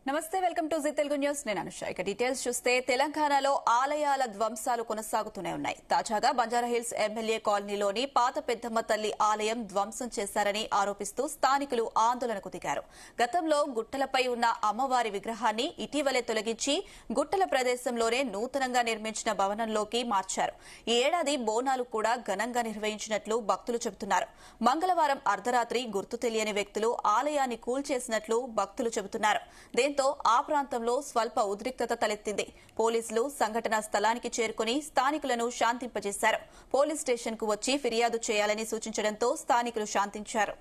నమస్తే welcome to Zee Telugu news నేను అనుష ఇక డీటెయిల్స్ చూస్తే తెలంగాణలో ఆలయాల ధ్వంసాలు కొనసాగుతూనే ఉన్నాయి తాజాగా బంజారాహిల్స్ ఎమ్మెల్యే కాలనీలోని పాత పెద్దమ్మ తల్లి ఆలయం ధ్వంసం చేశారని ఆరోపిస్తూ స్థానికులు ఆందోళనకు దిగారు గతంలో గుట్టలపై ఉన్న అమ్మవారి విగ్రహాన్ని ఇటీవలే తొలగించి గుట్టల ప్రదేశంలోనే నూతనంగా నిర్మించిన భవనంలోకి మార్చారు ఈ ఏడాది బోనాలు కూడా ఘనంగా నిర్వహించినట్లు భక్తులు చెబుతున్నారు మంగళవారం అర్ధరాత్రి గుర్తు తెలియని వ్యక్తులు ఆలయాన్ని కూల్చేసినట్లు భక్తులు చెబుతున్నారు దీంతో ఆ ప్రాంతంలో స్వల్ప ఉద్రిక్తత తలెత్తింది పోలీసులు సంఘటనా స్థలానికి చేరుకుని స్థానికులను శాంతింపజేశారు పోలీస్ స్టేషన్ కు వచ్చి ఫిర్యాదు చేయాలని సూచించడంతో స్థానికులు శాంతించారు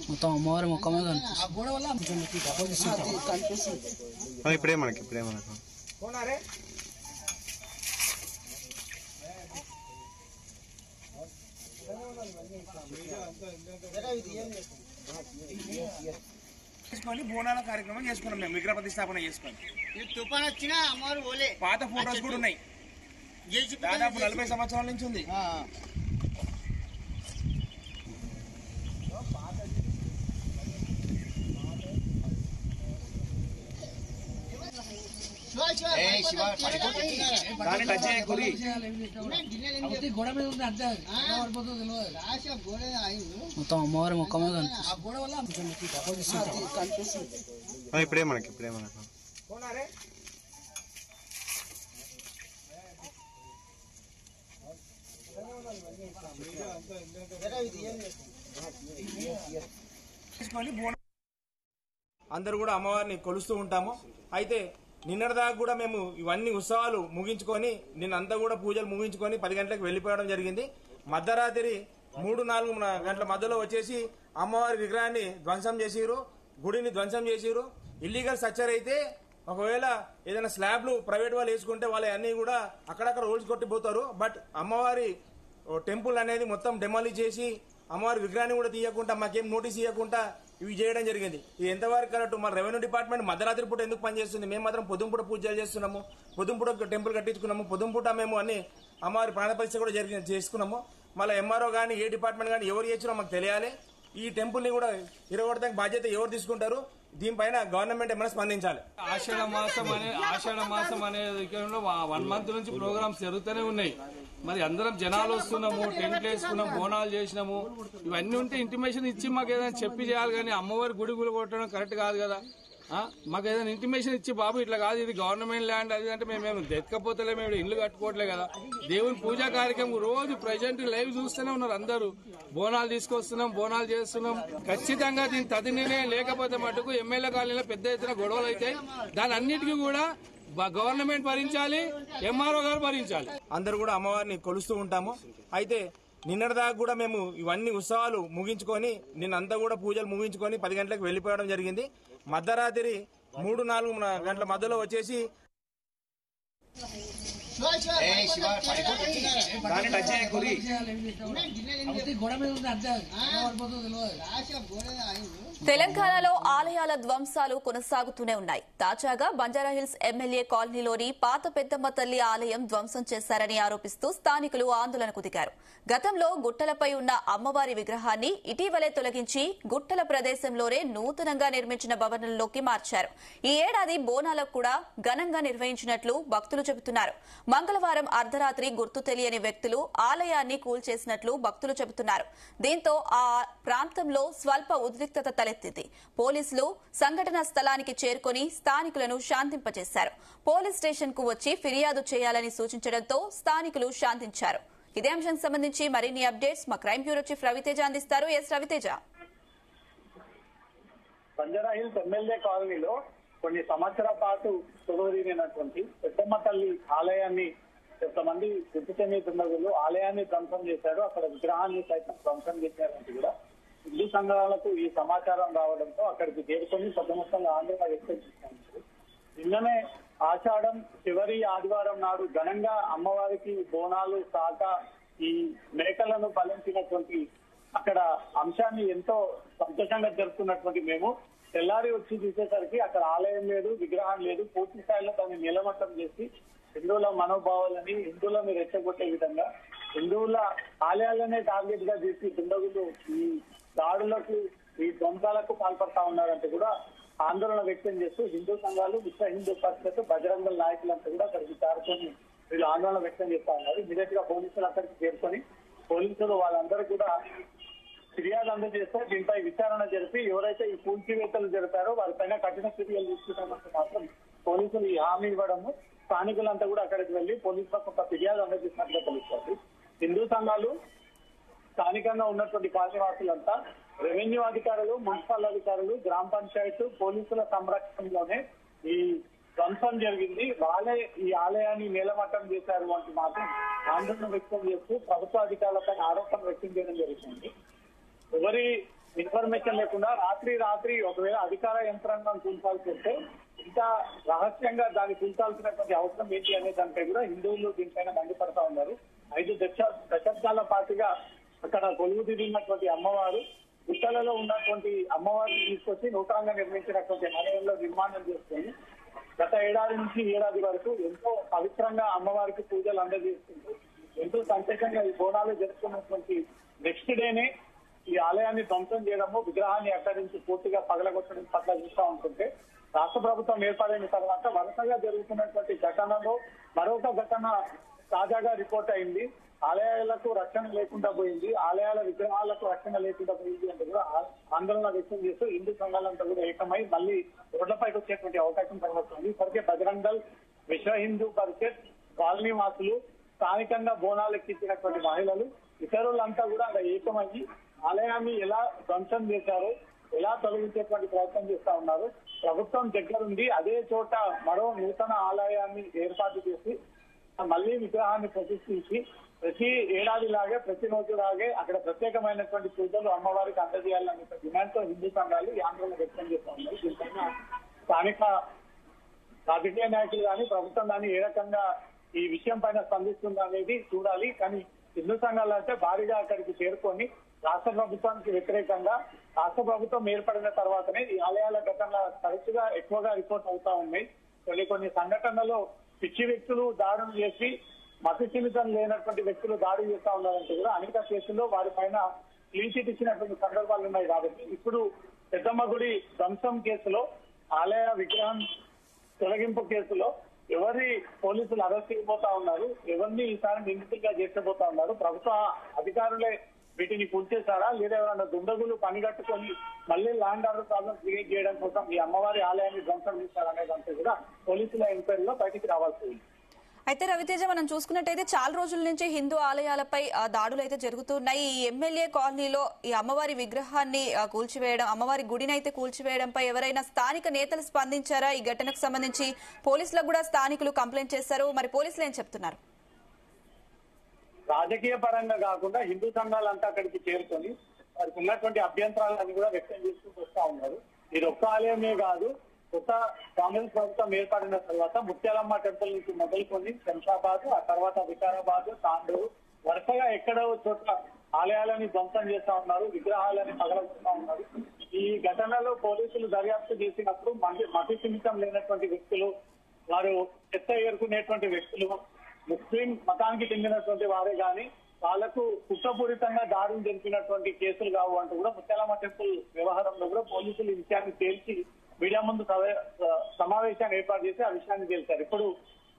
మొత్తం అమ్మవారి మొక్క మీద ఇప్పుడే మనకి బోనాల కార్యక్రమం చేసుకున్నాం మేము విగ్రహ ప్రతిష్టాపన చేసుకుని తుఫాన్ వచ్చినా అమ్మవారు పోలే పాత ఫోటోస్ కూడా ఉన్నాయి దాదాపు 40 సంవత్సరాల నుంచి ఉంది మొత్తం అమ్మవారి మొక్క మీద ఇప్పుడే మనకి అందరూ కూడా అమ్మవారిని కొలుస్తూ ఉంటాము అయితే నిన్నటిదాకా కూడా మేము ఇవన్నీ ఉత్సవాలు ముగించుకొని నిన్నంతా కూడా పూజలు ముగించుకొని 10 గంటలకు వెళ్లిపోవడం జరిగింది మధ్యరాత్రి 3-4 గంటల మధ్యలో వచ్చేసి అమ్మవారి విగ్రహాన్ని ధ్వంసం చేసిరు గుడిని ధ్వంసం చేసిరు ఇల్లీగల్ స్ట్రక్చర్ అయితే ఒకవేళ ఏదైనా స్లాబ్లు ప్రైవేట్ వాళ్ళు వేసుకుంటే వాళ్ళు అన్ని కూడా అక్కడక్కడ ఓల్స్ కొట్టిపోతారు బట్ అమ్మవారి టెంపుల్ అనేది మొత్తం డెమాలిష్ చేసి అమ్మవారి విగ్రహాన్ని కూడా తీయకుండా మాకేం నోటీస్ ఇవ్వకుండా ఇవి చేయడం జరిగింది ఇది ఎంతవరకు కరెక్ట్ మన రెవెన్యూ డిపార్ట్మెంట్ మధ్యరాత్రి పూట ఎందుకు పనిచేస్తుంది మేము మాత్రం పొద్దుంపూట పూజలు చేస్తున్నాము పొద్దుంపూట టెంపుల్ కట్టించుకున్నాము పొద్దుంపూట మేము అన్ని అమ్మవారి ప్రాణ పరీక్ష కూడా చేసుకున్నాము మళ్ళీ ఎంఆర్ఓ కానీ ఏ డిపార్ట్మెంట్ కానీ ఎవరు చేసినా మాకు తెలియాలి ఈ టెంపుల్ ని కూడా ఇరగొడడానికి బాధ్యత ఎవరు తీసుకుంటారు దీనిపైన గవర్నమెంట్ ఏమైనా స్పందించాలి ఆషాఢ మాసం అనే 1 మంత్ నుంచి ప్రోగ్రామ్స్ జరుగుతూనే ఉన్నాయి మరి అందరం జనాలు వస్తున్నాము టెంట్లు వేసుకున్నాం బోనాలు చేసినాము ఇవన్నీ ఉంటే ఇంటిమేషన్ ఇచ్చి మాకు ఏదైనా చెప్పి చేయాలి కానీ అమ్మవారి గుడి కొట్టడం కరెక్ట్ కాదు కదా మాకు ఏదైనా ఇంటిమేషన్ ఇచ్చి బాబు ఇట్లా కాదు ఇది గవర్నమెంట్ ల్యాండ్ అది అంటే మేము దెక్కపోతలే మేము ఇల్లు కట్టుకోవట్లే కదా దేవుని పూజా కార్యక్రమం రోజు ప్రజెంట్ లైవ్ చూస్తూనే ఉన్నారు అందరూ బోనాలు తీసుకొస్తున్నాం బోనాలు చేస్తున్నాం ఖచ్చితంగా దీని తదినే లేకపోతే మటుకు ఎమ్మెల్యే కాలనీలో పెద్ద ఎత్తున గొడవలు అయితే దాని అన్నిటికీ కూడా గవర్నమెంట్ భరించాలి ఎంఆర్ఓ గారు భరించాలి అందరూ కూడా అమ్మవారిని కొలుస్తూ ఉంటాము అయితే నిన్నటిదాకా కూడా మేము ఇవన్నీ ఉత్సవాలు ముగించుకొని నిన్నంతా కూడా పూజలు ముగించుకొని 10 గంటలకు వెళ్లిపోవడం జరిగింది మధ్యరాత్రి 3-4 గంటల మధ్యలో వచ్చేసి తెలంగాణలో ఆలయాల ధ్వంసాలు కొనసాగుతూనే ఉన్నాయి తాజాగా బంజారాహిల్స్ ఎమ్మెల్యే కాలనీలోని పాత పెద్దమ్మ తల్లి ఆలయం ధ్వంసం చేశారని ఆరోపిస్తూ స్థానికులు ఆందోళనకు దిగారు గతంలో గుట్టలపై ఉన్న అమ్మవారి విగ్రహాన్ని ఇటీవలే తొలగించి గుట్టల ప్రదేశంలోనే నూతనంగా నిర్మించిన భవనంలోకి మార్చారు ఈ ఏడాది బోనాలకు కూడా ఘనంగా నిర్వహించినట్లు భక్తులు చెబుతున్నారు మంగళవారం అర్ధరాత్రి గుర్తు తెలియని వ్యక్తులు ఆలయాన్ని కూల్చేసినట్లు భక్తులు చెబుతున్నారు దీంతో ఆ ప్రాంతంలో స్వల్ప ఉద్రిక్తత తలెత్తింది పోలీసులు సంఘటనా స్థలానికి చేరుకుని స్థానికులను శాంతింపజేశారు పోలీస్ స్టేషన్ కు వచ్చి ఫిర్యాదు చేయాలని సూచించడంతో స్థానికులు శాంతించారు ఇదే అంశానికి సంబంధించి మరిన్ని అప్డేట్స్ మా క్రైమ్ బ్యూరో చీఫ్ రవితేజ అందిస్తారు ఎస్ రవితేజ బంజారాహిల్స్ ఎమ్మెల్యే కాలనీలో కొన్ని సంవత్సరాల పాటు తొలగినటువంటి పెద్దమ్మ తల్లి ఆలయాన్ని కొంతమంది గుర్తు తెలియని దుండగులు ఆలయాన్ని ధ్వంసం చేశారు అక్కడ విగ్రహాన్ని సైతం ధ్వంసం చేశారంటే కూడా హిందూ సంఘాలకు ఈ సమాచారం రావడంతో అక్కడికి చేరుకొని పెద్ద మొత్తంగా ఆందోళన వ్యక్తం చేశారు నిన్ననే ఆషాఢం చివరి ఆదివారం నాడు ఘనంగా అమ్మవారికి బోనాలు సాక ఈ మేకలను బలించినటువంటి అక్కడ అంశాన్ని ఎంతో సంతోషంగా జరుపుకున్నటువంటి మేము తెల్లారి వచ్చి చూసేసరికి అక్కడ ఆలయం లేదు, విగ్రహం లేదు. పూర్తి స్థాయిలో దాన్ని నిలమట్టం చేసి హిందువుల మనోభావాలని, హిందువులను రెచ్చగొట్టే విధంగా హిందువుల ఆలయాలనే టార్గెట్ గా చేసి దుండగులు ఈ దాడులకు, ఈ ధ్వంసాలకు పాల్పడతా ఉన్నారంటే కూడా ఆందోళన వ్యక్తం చేస్తూ హిందూ సంఘాలు, విశ్వ హిందూ పరిషత్, బజరంగ దళ నాయకులంతా కూడా అక్కడికి చేరుకొని వీళ్ళు ఆందోళన వ్యక్తం చేస్తా ఉన్నారు. ఇమీడియట్ గా పోలీసులు అక్కడికి చేరుకొని పోలీసులు వాళ్ళందరూ కూడా ఫిర్యాదు అందజేస్తే దీనిపై విచారణ జరిపి ఎవరైతే ఈ కూల్చివేతలు జరిపారో వారిపైన కఠిన చర్యలు తీసుకుంటామంటే మాత్రం పోలీసులు ఈ హామీ ఇవ్వడము, స్థానికులంతా కూడా అక్కడికి వెళ్లి పోలీసులకు ఒక ఫిర్యాదు అందజేసినట్లుగా తెలుస్తుంది. హిందూ సంఘాలు, స్థానికంగా ఉన్నటువంటి కాలనీవాసులంతా రెవెన్యూ అధికారులు, మున్సిపల్ అధికారులు, గ్రామ పంచాయతీ, పోలీసుల సంరక్షణలోనే ఈ ధ్వంసం జరిగింది, వాళ్ళే ఈ ఆలయాన్ని నేలమట్టం చేశారు అంటే మాత్రం ఆందోళన వ్యక్తం చేస్తూ ప్రభుత్వ అధికారులపై ఆరోపణ వ్యక్తం చేయడం జరుగుతుంది. ఎవరి ఇన్ఫర్మేషన్ లేకుండా రాత్రి ఒకవేళ అధికార యంత్రాంగం కూల్చాల్సి వస్తే ఇంకా రహస్యంగా దాన్ని కూల్చాల్సినటువంటి అవసరం ఏంటి అనే దానిపై కూడా హిందువులు దీనిపైన మండిపడతా ఉన్నారు. 5 దశాబ్దాల పాటుగా అక్కడ కొలువు తీరినటువంటి అమ్మవారు, గుట్టలలో ఉన్నటువంటి అమ్మవారిని తీసుకొచ్చి నూతనంగా నిర్మించినటువంటి ఆలయంలో నిర్మాణం చేసుకొని గత ఏడాది నుంచి ఏడాది వరకు ఎంతో పవిత్రంగా అమ్మవారికి పూజలు అందజేస్తుంటూ ఎంతో సంతోషంగా ఈ బోనాలు జరుపుకున్నటువంటి నెక్స్ట్ డేనే ఈ ఆలయాన్ని ధ్వంసం చేయడము, విగ్రహాన్ని అక్కడి నుంచి పూర్తిగా పగలగొట్టడం పట్ల చూస్తూ ఉంటుంటే రాష్ట్ర ప్రభుత్వం ఏర్పడిన తర్వాత వరుసగా జరుగుతున్నటువంటి ఘటనలో మరొక ఘటన తాజాగా రిపోర్ట్ అయింది. ఆలయాలకు రక్షణ లేకుండా పోయింది, ఆలయాల విగ్రహాలకు రక్షణ లేకుండా పోయింది అంటే కూడా ఆందోళన వ్యక్తం చేస్తూ హిందూ సంఘాలంతా కూడా ఏకమై మళ్ళీ రోడ్లపైకి వచ్చేటువంటి అవకాశం కనబడుతుంది. ఇప్పటికే బజరంగ దళ్, విశ్వ హిందూ పరిషత్, కాలనీ వాసులు, స్థానికంగా బోనాలు ఎక్కించినటువంటి మహిళలు, ఇతరులంతా కూడా అక్కడ ఏకమయ్యి ఆలయాన్ని ఎలా ధ్వంసం చేశారో, ఎలా తొలగించేటువంటి ప్రయత్నం చేస్తా ఉన్నారు. ప్రభుత్వం దగ్గరుండి అదే చోట మరో నూతన ఆలయాన్ని ఏర్పాటు చేసి మళ్లీ విగ్రహాన్ని ప్రతిష్ఠించి ప్రతి ఏడాదిలాగే ప్రతిరోజులాగే అక్కడ ప్రత్యేకమైనటువంటి పూజలు అమ్మవారికి అందజేయాలనే డిమాండ్ తో హిందూ సంఘాలు ఈ ఆందోళన వ్యక్తం చేస్తా ఉన్నాయి. దీనిపైన స్థానిక రాజకీయ నాయకులు కానీ ప్రభుత్వం కానీ ఏ రకంగా ఈ విషయం పైన స్పందిస్తుందా అనేది చూడాలి. కానీ హిందూ సంఘాలు అంటే భారీగా అక్కడికి చేరుకొని రాష్ట్ర ప్రభుత్వానికి వ్యతిరేకంగా రాష్ట్ర ప్రభుత్వం ఏర్పడిన తర్వాతనే ఈ ఆలయాల ఘటనల తరచుగా ఎక్కువగా రిపోర్ట్ అవుతా ఉన్నాయి. కొన్ని సంఘటనలో పిచ్చి వ్యక్తులు దాడులు చేసి మత చింతన లేనటువంటి వ్యక్తులు దాడి చేస్తా ఉన్నారంటే కూడా అనేక కేసుల్లో వారి పైన క్లీన్ చిట్ ఇచ్చినటువంటి సందర్భాలు ఉన్నాయి. కాబట్టి ఇప్పుడు పెద్దమ్మ గుడి ధ్వంసం కేసులో, ఆలయ విగ్రహం తొలగింపు కేసులో ఎవరి పోలీసులు అరెస్ట్ చేయబోతా ఉన్నారు, ఎవరిని ఈసారి నిందితులుగా చేర్చబోతా ఉన్నారు, ప్రభుత్వ అధికారులే వీటిని కూల్చేశారా లేదా ఎవరైనా దుండగులు పనిగట్టుకొని మళ్ళీ ల్యాండ్ ఆర్డర్ ప్రాబ్లం క్రియేట్ చేయడం కోసం ఈ అమ్మవారి ఆలయాన్ని ధ్వంసం చేశారనే దాంతో కూడా పోలీసుల ఎంక్వైరీలో బయటికి రావాల్సి ఉంది. అయితే రవితేజ, మనం చూసుకున్నట్టయితే చాలా రోజుల నుంచి హిందూ ఆలయాలపై దాడులు అయితే జరుగుతున్నాయి. ఈ ఎమ్మెల్యే కాలనీలో ఈ అమ్మవారి విగ్రహాన్ని కూల్చివేయడం, అమ్మవారి గుడిని అయితే కూల్చివేయడంపై ఎవరైనా స్థానిక నేతలు స్పందించారా? ఈ ఘటనకు సంబంధించి పోలీసులకు కూడా స్థానికులు కంప్లైంట్ చేశారు. మరి పోలీసులు ఏం చెప్తున్నారు? రాజకీయ పరంగా కాకుండా హిందూ సంఘాలంతా అక్కడికి చేరుకొని వారికి ఉన్నటువంటి అభ్యంతరాలను కూడా వ్యక్తం చేస్తూ వస్తా ఉన్నారు. ఇది ఒక్క ఆలయమే కాదు, కొత్త కాంగ్రెస్ ప్రభుత్వం ఏర్పడిన తర్వాత ముత్యాలమ్మ టెంపుల్ నుంచి మొదలుకొని శంషాబాద్, ఆ తర్వాత వికారాబాద్, తాండూరు వరుసగా ఎక్కడో చోట్ల ఆలయాలని ధ్వంసం చేస్తా ఉన్నారు, విగ్రహాలని పగలగొడతా ఉన్నారు. ఈ ఘటనలో పోలీసులు దర్యాప్తు చేసినప్పుడు మతి స్థిమితం లేనటువంటి వ్యక్తులు, వారు చెత్త ఏరుకునేటువంటి వ్యక్తులు, ముస్లిం మతానికి చెందినటువంటి వారే గాని వాళ్లకు కుట్రపూరితంగా దాడులు జరిపినటువంటి కేసులు కావు అంటూ కూడా ముత్యాలమ్మ టెంపుల్ వ్యవహారంలో కూడా పోలీసులు ఈ విషయాన్ని తేల్చి మీడియా ముందు సమావేశాన్ని ఏర్పాటు చేసి ఆ విషయాన్ని తేల్చారు. ఇప్పుడు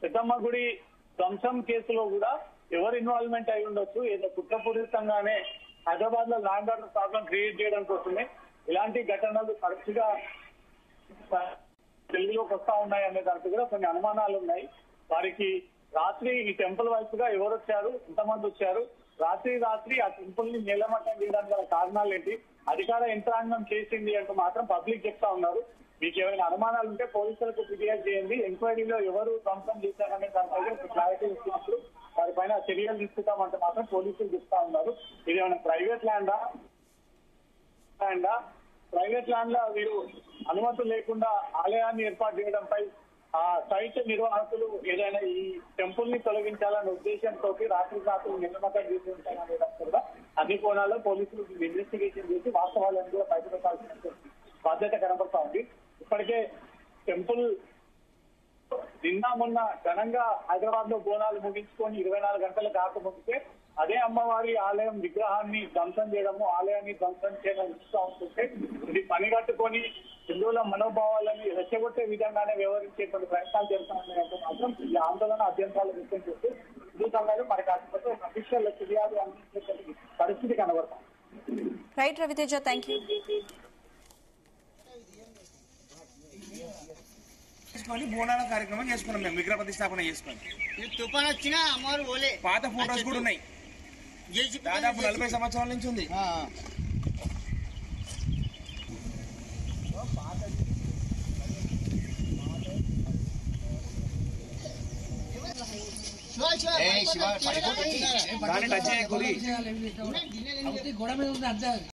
పెద్దమ్మ గుడి ధ్వంసం కేసులో కూడా ఎవరు ఇన్వాల్వ్మెంట్ అయి ఉండొచ్చు, ఏదో కుట్రపూరితంగానే హైదరాబాద్ లో ల్యాండ్ ఆర్డర్ ప్రాబ్లం క్రియేట్ చేయడం కోసమే ఇలాంటి ఘటనలు తరచుగా తెలుగులోకి వస్తా ఉన్నాయి అనే దానికి కూడా కొన్ని అనుమానాలు ఉన్నాయి. వారికి రాత్రి ఈ టెంపుల్ వైపుగా ఎవరు వచ్చారు, ఎంతమంది వచ్చారు, రాత్రి ఆ టెంపుల్ ని నేలమట్టం చేయడానికి గల కారణాలు ఏంటి, అధికార యంత్రాంగం చేసింది అంటూ మాత్రం పబ్లిక్ చెప్తా ఉన్నారు. మీకు ఏమైనా అనుమానాలు ఉంటే పోలీసులకు ఫిర్యాదు చేయండి, ఎంక్వైరీలో ఎవరు ధ్వంసం చేశారనే దానిపై క్లారిటీ ఇచ్చినప్పుడు వారిపైన చర్యలు తీసుకుంటామంటే మాత్రం పోలీసులు చెప్తా ఉన్నారు. ఇది ఏమైనా ప్రైవేట్ ల్యాండ్ లో వీరు అనుమతులు లేకుండా ఆలయాన్ని ఏర్పాటు చేయడంపై ఆ సైట్ నిర్వాహకులు ఏదైనా ఈ టెంపుల్ ని తొలగించాలనే ఉద్దేశంతో రాత్రి నిర్ణయం తీసుకుంటారనే కూడా అన్ని కోణాల్లో పోలీసులు ఇన్వెస్టిగేషన్ చేసి వాస్తవాలను కూడా బయటపెట్టాల్సిన బాధ్యత కనబడతా ఉంది. ఇప్పటికే టెంపుల్ నిన్న మొన్న ఘనంగా హైదరాబాద్ లో బోనాలు ముగించుకొని 24 గంటలు కాకముందుకే అదే అమ్మవారి ఆలయం విగ్రహాన్ని ధ్వంసం చేయడము, ఆలయాన్ని ధ్వంసం చేయడం ఇస్తూ ఉంటుంటే ఇది పని కట్టుకొని హిందువుల మనోభావాలని రెచ్చగొట్టే విధంగానే వ్యవహరించేటువంటి ప్రయత్నాలు చేస్తామంటే మాత్రం ఈ ఆందోళన అభ్యంతరాలు వ్యక్తం చేస్తూ హిందూ సంఘాలు మరి కాకపోతే ఒక అఫీషియల్ ఫిర్యాదు అందించే పరిస్థితి కనబడతాం. Right Ravi Teja, thank you. బోనాల కార్యక్రమం చేసుకున్నాం, మేము విగ్రహ ప్రతిష్టాపన చేసుకున్నాం. తుఫాన్ వచ్చినా అమ్మవారు పోలే. పాత ఫోటోస్ కూడా ఉన్నాయి, దాదాపు 40 సంవత్సరాల నుంచి ఉంది. దాన్ని టచ్ చేయకూడదు. గొడవ మీద ఉంది అర్థం